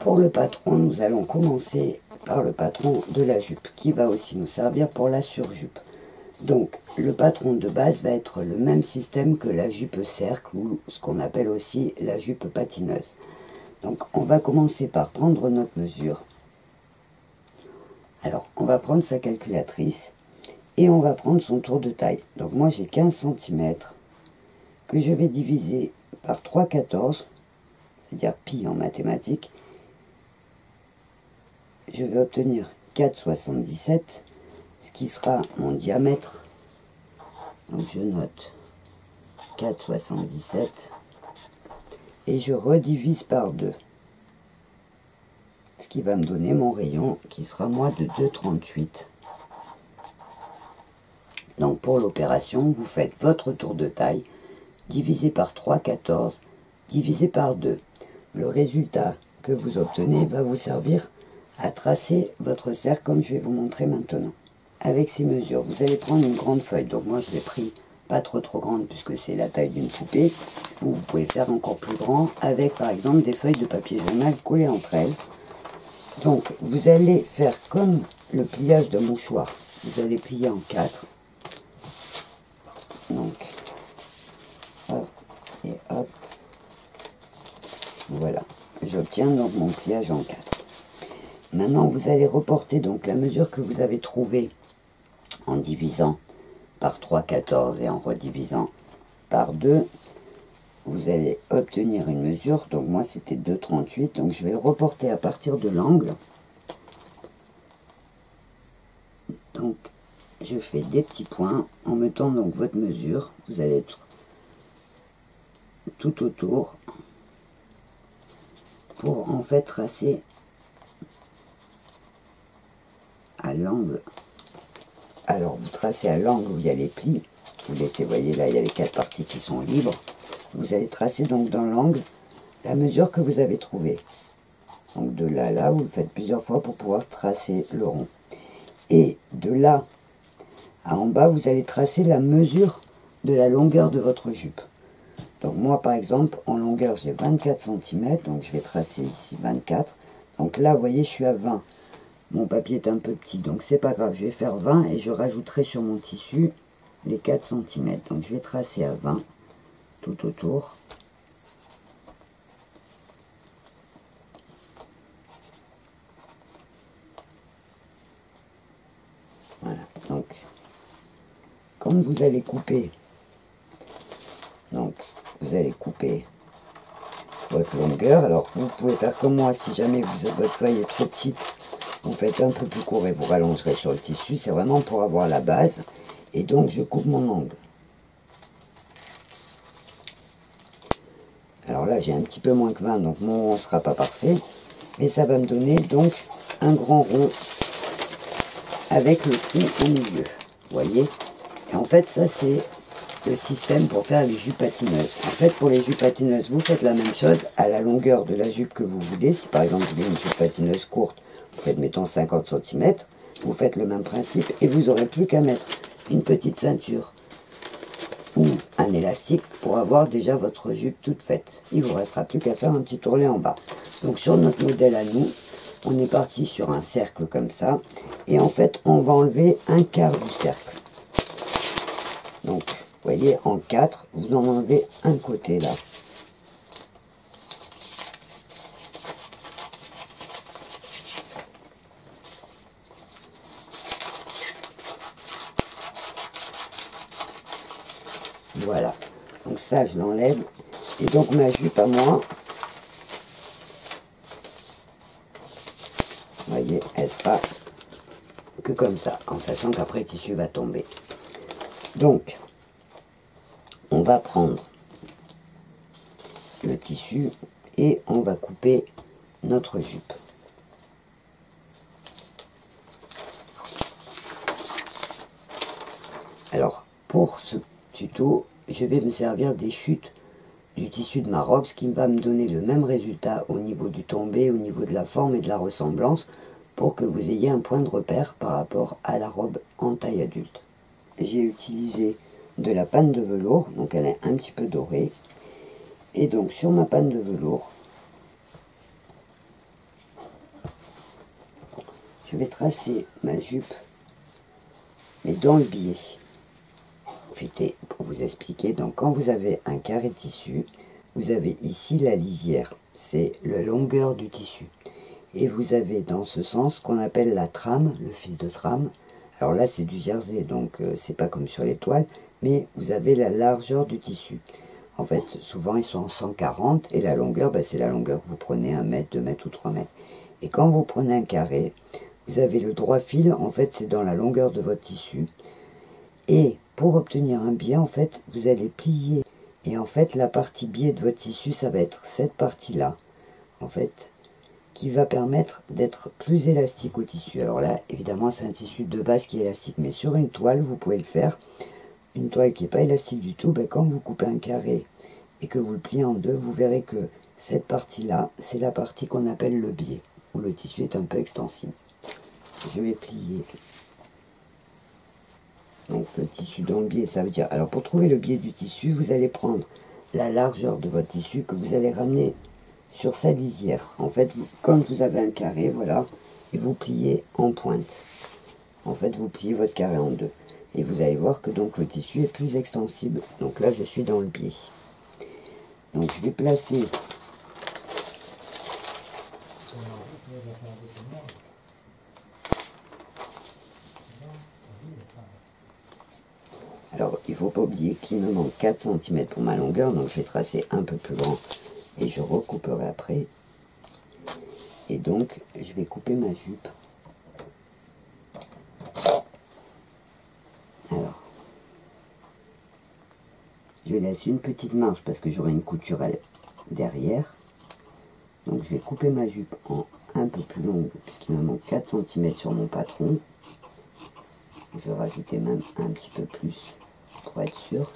Pour le patron, nous allons commencer par le patron de la jupe, qui va aussi nous servir pour la surjupe. Donc, le patron de base va être le même système que la jupe cercle, ou ce qu'on appelle aussi la jupe patineuse. Donc, on va commencer par prendre notre mesure. Alors, on va prendre sa calculatrice, et on va prendre son tour de taille. Donc, moi, j'ai 15 cm, que je vais diviser par 3/14, c'est-à-dire pi en mathématiques. Je vais obtenir 4,77, ce qui sera mon diamètre. Donc je note 4,77 et je redivise par 2, ce qui va me donner mon rayon qui sera moi de 2,38. Donc pour l'opération, vous faites votre tour de taille divisé par 3/14 divisé par 2. Le résultat que vous obtenez va vous servir à tracer votre cercle comme je vais vous montrer maintenant. Avec ces mesures, vous allez prendre une grande feuille. Donc moi je l'ai pris pas trop grande puisque c'est la taille d'une poupée. Vous pouvez faire encore plus grand avec par exemple des feuilles de papier journal collées entre elles. Donc vous allez faire comme le pliage d'un mouchoir. Vous allez plier en 4. Donc hop et hop. Voilà. J'obtiens donc mon pliage en 4. Maintenant, vous allez reporter donc la mesure que vous avez trouvée en divisant par 3/14 et en redivisant par 2. Vous allez obtenir une mesure, donc moi c'était 2,38, donc je vais le reporter à partir de l'angle. Donc, je fais des petits points en mettant donc votre mesure. Vous allez être tout autour pour en fait tracer à l'angle. Alors vous tracez à l'angle où il y a les plis, vous laissez, voyez là il y a les 4 parties qui sont libres. Vous allez tracer donc dans l'angle la mesure que vous avez trouvée. Donc de là à là, vous le faites plusieurs fois pour pouvoir tracer le rond. Et de là à en bas, vous allez tracer la mesure de la longueur de votre jupe. Donc moi par exemple en longueur j'ai 24 cm, donc je vais tracer ici 24. Donc là vous voyez je suis à 20. Mon papier est un peu petit, donc c'est pas grave, je vais faire 20 et je rajouterai sur mon tissu les 4 cm. Donc je vais tracer à 20 tout autour. Voilà, donc comme vous allez couper, donc vous allez couper votre longueur. Alors vous pouvez faire comme moi, si jamais votre feuille est trop petite, vous faites un peu plus court et vous rallongerez sur le tissu. C'est vraiment pour avoir la base. Et donc je coupe mon angle. Alors là j'ai un petit peu moins que 20, donc mon rond ne sera pas parfait. Mais ça va me donner donc un grand rond avec le trou au milieu. Vous voyez? Et en fait ça c'est le système pour faire les jupes patineuses. En fait pour les jupes patineuses, vous faites la même chose à la longueur de la jupe que vous voulez. Si par exemple vous voulez une jupe patineuse courte, vous faites mettons 50 cm, vous faites le même principe et vous n'aurez plus qu'à mettre une petite ceinture ou un élastique pour avoir déjà votre jupe toute faite. Il vous restera plus qu'à faire un petit ourlet en bas. Donc sur notre modèle à nous, on est parti sur un cercle comme ça et en fait on va enlever un quart du cercle. Donc vous voyez en 4, vous en enlevez un côté là. Voilà, donc ça je l'enlève, et donc ma jupe à moi, vous voyez, elle sera que comme ça, en sachant qu'après le tissu va tomber. Donc, on va prendre le tissu et on va couper notre jupe. Alors, pour ce tuto, je vais me servir des chutes du tissu de ma robe, ce qui va me donner le même résultat au niveau du tombé, au niveau de la forme et de la ressemblance, pour que vous ayez un point de repère par rapport à la robe en taille adulte. J'ai utilisé de la panne de velours, donc elle est un petit peu dorée, et donc sur ma panne de velours, je vais tracer ma jupe, mais dans le biais. Profitez pour vous expliquer. Donc quand vous avez un carré de tissu, vous avez ici la lisière, c'est la longueur du tissu. Et vous avez dans ce sens ce qu'on appelle la trame, le fil de trame. Alors là c'est du jersey, donc c'est pas comme sur les toiles, mais vous avez la largeur du tissu. En fait, souvent ils sont en 140 et la longueur, c'est la longueur que vous prenez 1 mètre, 2 mètres ou 3 mètres. Et quand vous prenez un carré, vous avez le droit fil, en fait c'est dans la longueur de votre tissu. Et pour obtenir un biais, en fait, vous allez plier. Et en fait, la partie biais de votre tissu, ça va être cette partie-là, en fait, qui va permettre d'être plus élastique au tissu. Alors là, évidemment, c'est un tissu de base qui est élastique, mais sur une toile, vous pouvez le faire. Une toile qui n'est pas élastique du tout, quand vous coupez un carré et que vous le pliez en deux, vous verrez que cette partie-là, c'est la partie qu'on appelle le biais, où le tissu est un peu extensible. Je vais plier. Donc le tissu dans le biais, ça veut dire... Alors pour trouver le biais du tissu, vous allez prendre la largeur de votre tissu que vous allez ramener sur sa lisière. En fait, comme vous avez un carré, voilà, et vous pliez en pointe. En fait, vous pliez votre carré en deux. Et vous allez voir que donc le tissu est plus extensible. Donc là, je suis dans le biais. Donc je vais placer... Alors, il ne faut pas oublier qu'il me manque 4 cm pour ma longueur, donc je vais tracer un peu plus grand et je recouperai après. Et donc, je vais couper ma jupe. Alors, je laisse une petite marge parce que j'aurai une couture derrière. Donc, je vais couper ma jupe en un peu plus longue puisqu'il me manque 4 cm sur mon patron. Je vais rajouter même un petit peu plus pour être sûr.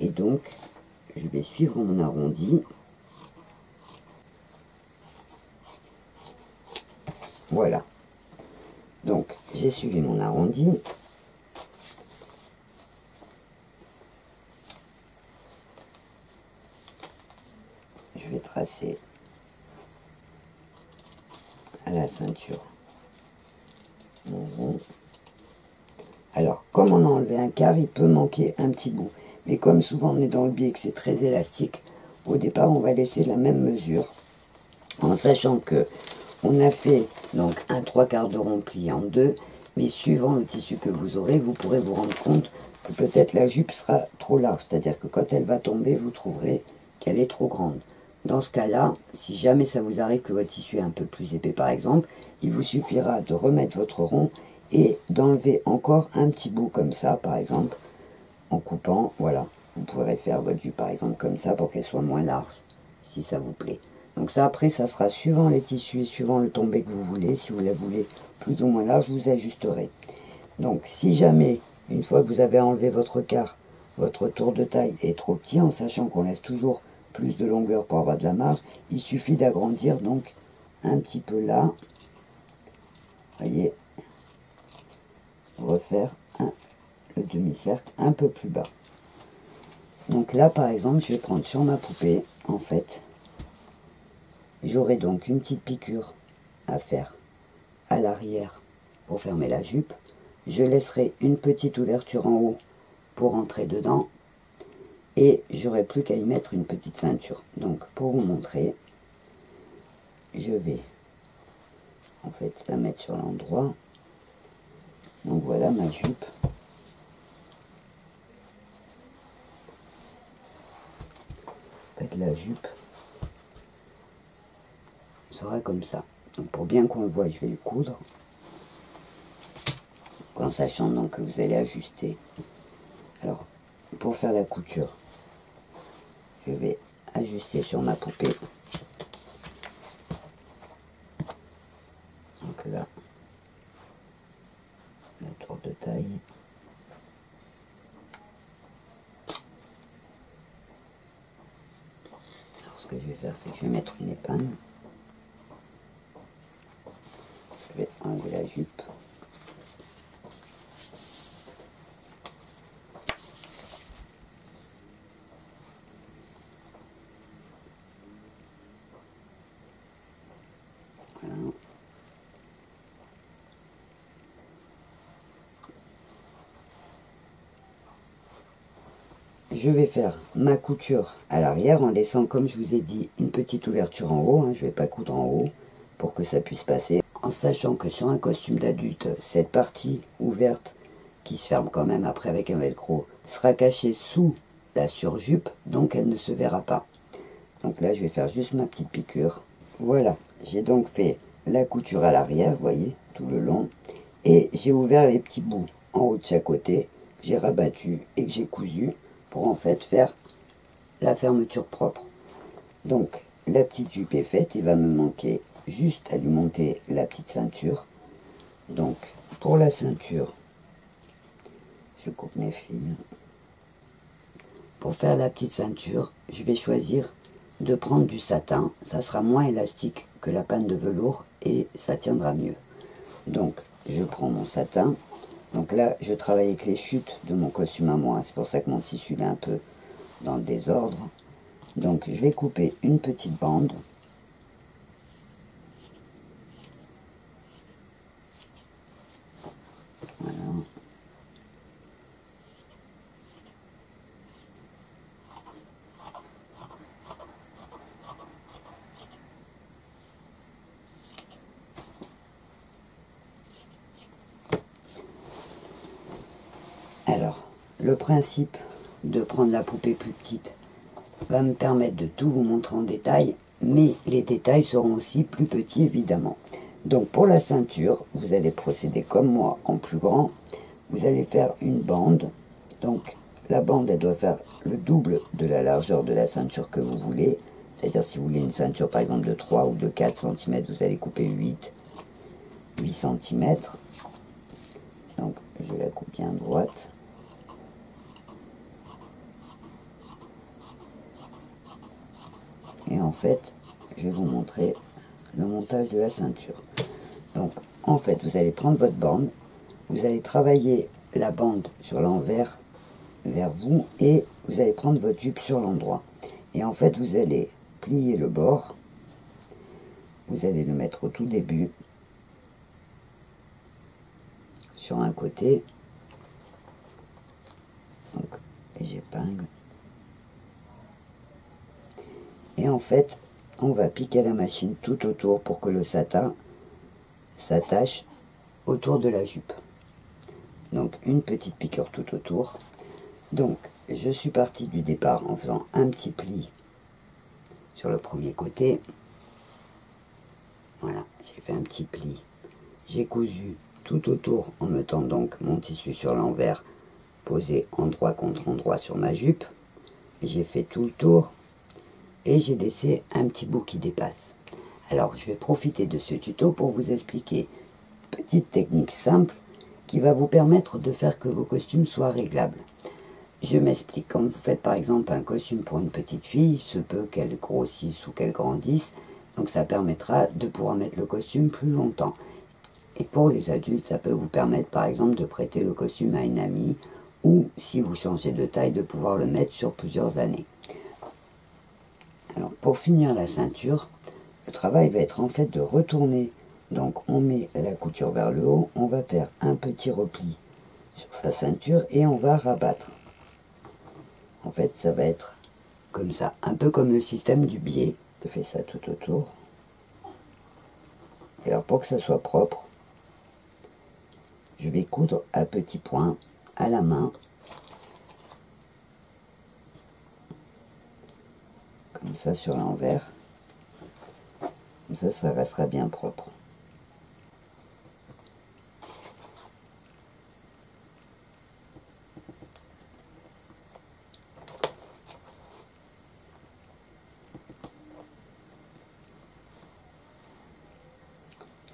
Et donc, je vais suivre mon arrondi. Voilà. Donc, j'ai suivi mon arrondi. Je vais tracer à la ceinture mon rond. Alors, comme on a enlevé un quart, il peut manquer un petit bout. Mais comme souvent on est dans le biais et que c'est très élastique, au départ on va laisser la même mesure, en sachant que on a fait donc un 3/4 de rond plié en deux, mais suivant le tissu que vous aurez, vous pourrez vous rendre compte que peut-être la jupe sera trop large, c'est-à-dire que quand elle va tomber, vous trouverez qu'elle est trop grande. Dans ce cas-là, si jamais ça vous arrive que votre tissu est un peu plus épais par exemple, il vous suffira de remettre votre rond et d'enlever encore un petit bout comme ça par exemple, en coupant, voilà. Vous pourrez faire votre jupe par exemple comme ça pour qu'elle soit moins large, si ça vous plaît. Donc ça après, ça sera suivant les tissus et suivant le tombé que vous voulez. Si vous la voulez plus ou moins large, vous ajusterez. Donc si jamais, une fois que vous avez enlevé votre quart, votre tour de taille est trop petit, en sachant qu'on laisse toujours plus de longueur pour avoir de la marge, il suffit d'agrandir donc un petit peu là. Voyez, refaire le demi-cercle un peu plus bas. Donc là par exemple, je vais prendre sur ma poupée, en fait, j'aurai donc une petite piqûre à faire à l'arrière pour fermer la jupe. Je laisserai une petite ouverture en haut pour entrer dedans. Et j'aurai plus qu'à y mettre une petite ceinture. Donc pour vous montrer, je vais en fait la mettre sur l'endroit. Donc voilà ma jupe. En fait la jupe sera comme ça. Donc pour bien qu'on le voit, je vais le coudre. En sachant donc que vous allez ajuster. Alors pour faire la couture, je vais ajuster sur ma poupée. Donc là, le tour de taille. Alors ce que je vais faire, c'est que je vais mettre une épingle. Je vais enlever la jupe. Voilà. je vais faire ma couture à l'arrière en laissant, comme je vous ai dit, une petite ouverture en haut. Je ne vais pas coudre en haut pour que ça puisse passer. En sachant que sur un costume d'adulte, cette partie ouverte, qui se ferme quand même après avec un velcro, sera cachée sous la surjupe, donc elle ne se verra pas. Donc là, je vais faire juste ma petite piqûre. Voilà, j'ai donc fait la couture à l'arrière, vous voyez, tout le long. Et j'ai ouvert les petits bouts en haut de chaque côté, j'ai rabattu et que j'ai cousu pour en fait faire la fermeture propre. Donc la petite jupe est faite, il va me manquer juste à lui monter la petite ceinture. Donc pour la ceinture, je coupe mes fils. Pour faire la petite ceinture, je vais choisir de prendre du satin. Ça sera moins élastique que la panne de velours et ça tiendra mieux. Donc je prends mon satin. Donc là, je travaille avec les chutes de mon costume à moi. C'est pour ça que mon tissu est un peu dans le désordre. Donc je vais couper une petite bande. Voilà. Alors, le principe de prendre la poupée plus petite va me permettre de tout vous montrer en détail, mais les détails seront aussi plus petits évidemment. Donc pour la ceinture, vous allez procéder comme moi en plus grand. Vous allez faire une bande. Donc la bande, elle doit faire le double de la largeur de la ceinture que vous voulez. C'est-à-dire si vous voulez une ceinture par exemple de 3 ou de 4 cm, vous allez couper 8 cm. Donc je la coupe bien droite. Et en fait, je vais vous montrer le montage de la ceinture. Donc, en fait, vous allez prendre votre bande, vous allez travailler la bande sur l'envers vers vous, et vous allez prendre votre jupe sur l'endroit. Et en fait, vous allez plier le bord, vous allez le mettre au tout début, sur un côté, donc j'épingle. Et en fait, on va piquer la machine tout autour pour que le satin s'attache autour de la jupe. Donc une petite piqûre tout autour. Donc je suis parti du départ en faisant un petit pli sur le premier côté. Voilà, j'ai fait un petit pli. J'ai cousu tout autour en mettant donc mon tissu sur l'envers, posé endroit contre endroit sur ma jupe. J'ai fait tout le tour. Et j'ai laissé un petit bout qui dépasse. Alors je vais profiter de ce tuto pour vous expliquer une petite technique simple qui va vous permettre de faire que vos costumes soient réglables. Je m'explique. Quand vous faites par exemple un costume pour une petite fille, il se peut qu'elle grossisse ou qu'elle grandisse, donc ça permettra de pouvoir mettre le costume plus longtemps. Et pour les adultes, ça peut vous permettre par exemple de prêter le costume à une amie, ou si vous changez de taille, de pouvoir le mettre sur plusieurs années. Alors pour finir la ceinture, le travail va être en fait de retourner. Donc on met la couture vers le haut, on va faire un petit repli sur sa ceinture et on va rabattre. En fait ça va être comme ça, un peu comme le système du biais. Je fais ça tout autour. Et alors pour que ça soit propre, je vais coudre à petits points à la main. Comme ça sur l'envers. Comme ça restera bien propre.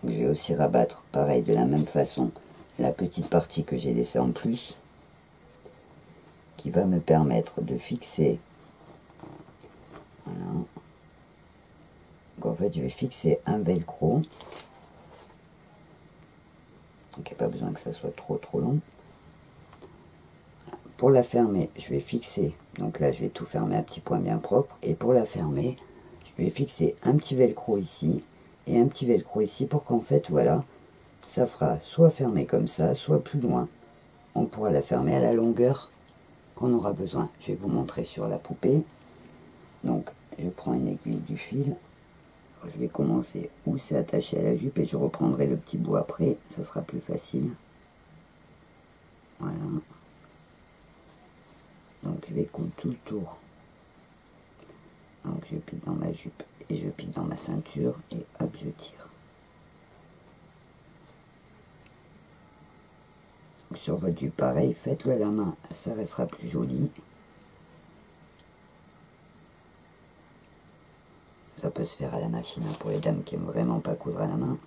Je vais aussi rabattre pareil de la même façon la petite partie que j'ai laissée en plus, qui va me permettre de fixer. Voilà. Donc en fait je vais fixer un velcro. Donc il n'y a pas besoin que ça soit trop long. Pour la fermer, je vais fixer, donc là je vais tout fermer à petits points bien propres, et pour la fermer, je vais fixer un petit velcro ici, et un petit velcro ici, pour qu'en fait, voilà, ça fera soit fermer comme ça, soit plus loin. On pourra la fermer à la longueur qu'on aura besoin. Je vais vous montrer sur la poupée. Donc je prends une aiguille du fil. Alors, je vais commencer où c'est attaché à la jupe et je reprendrai le petit bout après, ça sera plus facile. Voilà. Donc je vais coudre tout le tour. Donc je pique dans ma jupe et je pique dans ma ceinture et hop, je tire. Donc, sur votre jupe pareil, faites-le à la main, ça restera plus joli. Ça peut se faire à la machine hein, pour les dames qui aiment vraiment pas coudre à la main.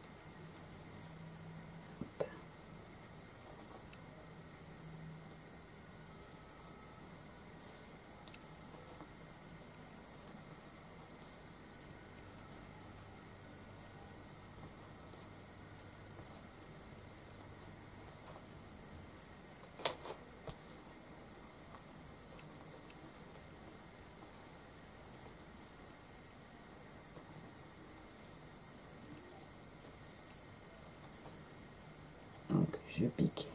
Donc je pique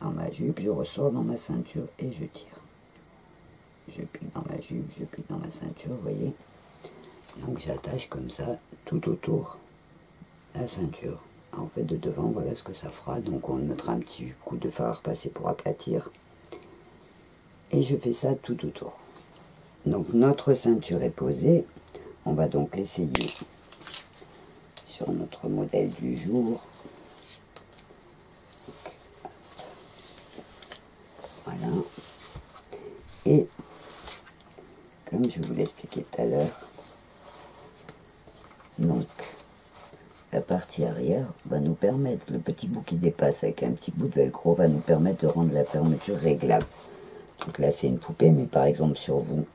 dans ma jupe, je ressors dans ma ceinture et je tire. Je pique dans ma jupe, je pique dans ma ceinture, vous voyez. Donc j'attache comme ça tout autour la ceinture. En fait de devant, voilà ce que ça fera. Donc on mettra un petit coup de fard à repasser pour aplatir. Et je fais ça tout autour. Donc notre ceinture est posée. On va donc l'essayer sur notre modèle du jour. Donc, voilà. Et comme je vous l'expliquais tout à l'heure, donc la partie arrière va nous permettre, le petit bout qui dépasse avec un petit bout de velcro va nous permettre de rendre la fermeture réglable. Donc là c'est une poupée, mais par exemple sur vous,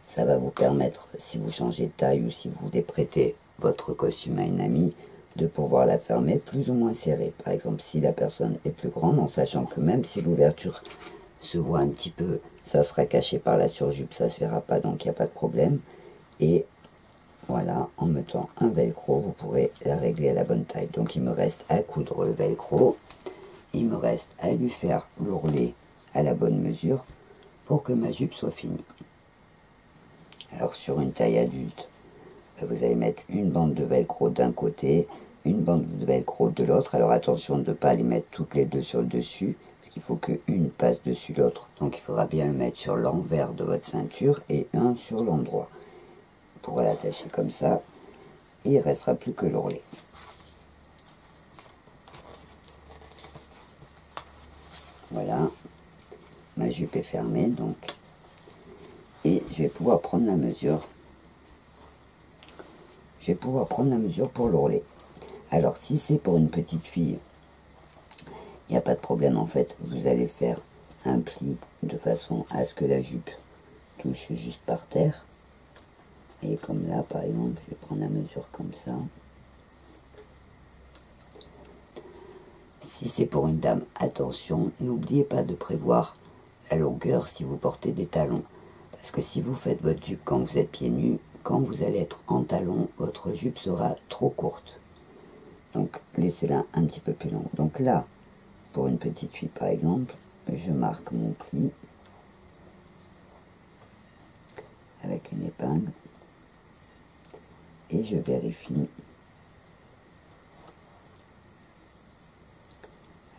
ça va vous permettre, si vous changez de taille ou si vous voulez prêter votre costume à une amie, de pouvoir la fermer plus ou moins serrée. Par exemple si la personne est plus grande, en sachant que même si l'ouverture se voit un petit peu, ça sera caché par la surjupe, ça se verra pas, donc il n'y a pas de problème. Et voilà, en mettant un velcro, vous pourrez la régler à la bonne taille. Donc il me reste à coudre le velcro, il me reste à lui faire l'ourlet à la bonne mesure pour que ma jupe soit finie. Alors sur une taille adulte, vous allez mettre une bande de velcro d'un côté, une bande de velcro de l'autre. Alors attention de ne pas les mettre toutes les deux sur le dessus, parce qu'il faut qu'une passe dessus l'autre. Donc il faudra bien le mettre sur l'envers de votre ceinture et un sur l'endroit. Vous pourrez l'attacher comme ça, et il ne restera plus que l'ourlet. Voilà, ma jupe est fermée, donc, et je vais pouvoir prendre la mesure. Je vais pouvoir prendre la mesure pour l'ourlet. Alors si c'est pour une petite fille, il n'y a pas de problème en fait. Vous allez faire un pli de façon à ce que la jupe touche juste par terre. Vous voyez comme là par exemple, je vais prendre la mesure comme ça. Si c'est pour une dame, attention, n'oubliez pas de prévoir la longueur si vous portez des talons. Parce que si vous faites votre jupe quand vous êtes pieds nus, quand vous allez être en talons, votre jupe sera trop courte. Donc laissez-la un petit peu plus longue. Donc là, pour une petite fille par exemple, je marque mon pli avec une épingle et je vérifie.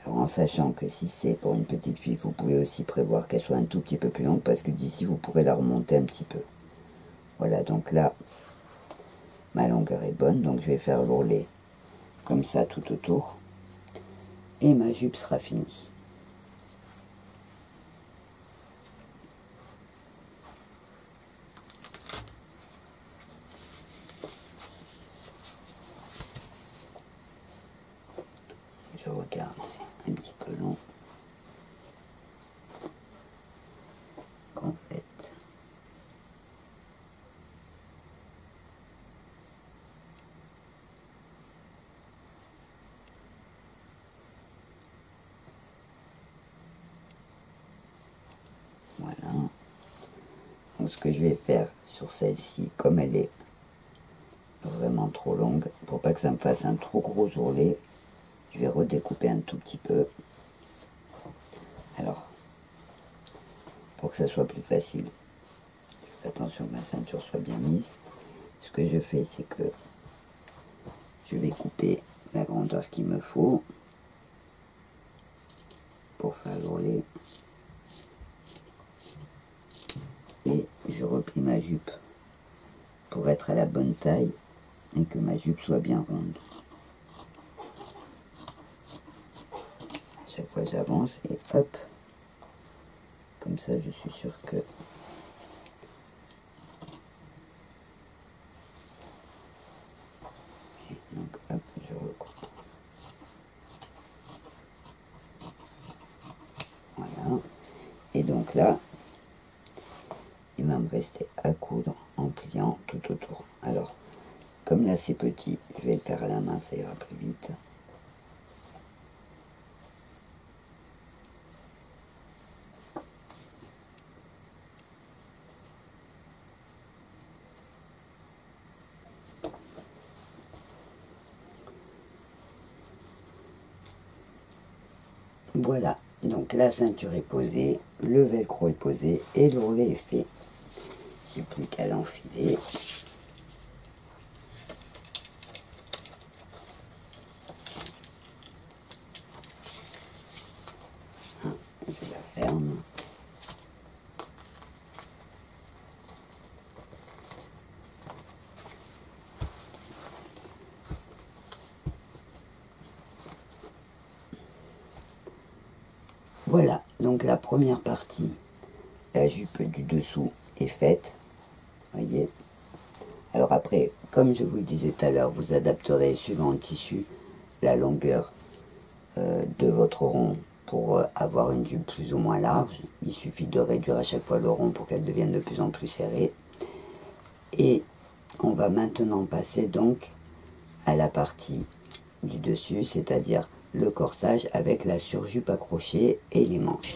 Alors en sachant que si c'est pour une petite fille, vous pouvez aussi prévoir qu'elle soit un tout petit peu plus longue parce que d'ici vous pourrez la remonter un petit peu. Voilà, donc là, ma longueur est bonne, donc je vais faire l'ourlet comme ça tout autour et ma jupe sera finie. Je regarde, c'est un petit peu long. En fait, voilà. Donc ce que je vais faire sur celle-ci, comme elle est vraiment trop longue, pour pas que ça me fasse un trop gros ourlet, je vais redécouper un tout petit peu. Alors, pour que ça soit plus facile. Je fais attention que ma ceinture soit bien mise. Ce que je fais, c'est que je vais couper la grandeur qu'il me faut pour faire l'ourlet. Et je replie ma jupe pour être à la bonne taille et que ma jupe soit bien ronde. À chaque fois j'avance et hop, comme ça je suis sûr que et donc hop, je recoupe. Voilà. Et donc là, il va me rester à coudre en pliant tout autour. Alors, comme là c'est petit, je vais le faire à la main, ça ira plus vite. Voilà, donc la ceinture est posée, le velcro est posé et l'ourlet est fait. J'ai plus qu'à l'enfiler. Je la ferme. Voilà, donc la première partie, la jupe du dessous est faite. Voyez. Alors après, comme je vous le disais tout à l'heure, vous adapterez suivant le tissu la longueur de votre rond pour avoir une jupe plus ou moins large. Il suffit de réduire à chaque fois le rond pour qu'elle devienne de plus en plus serrée. Et on va maintenant passer donc à la partie du dessus, c'est-à-dire le corsage avec la surjupe accrochée et les manches.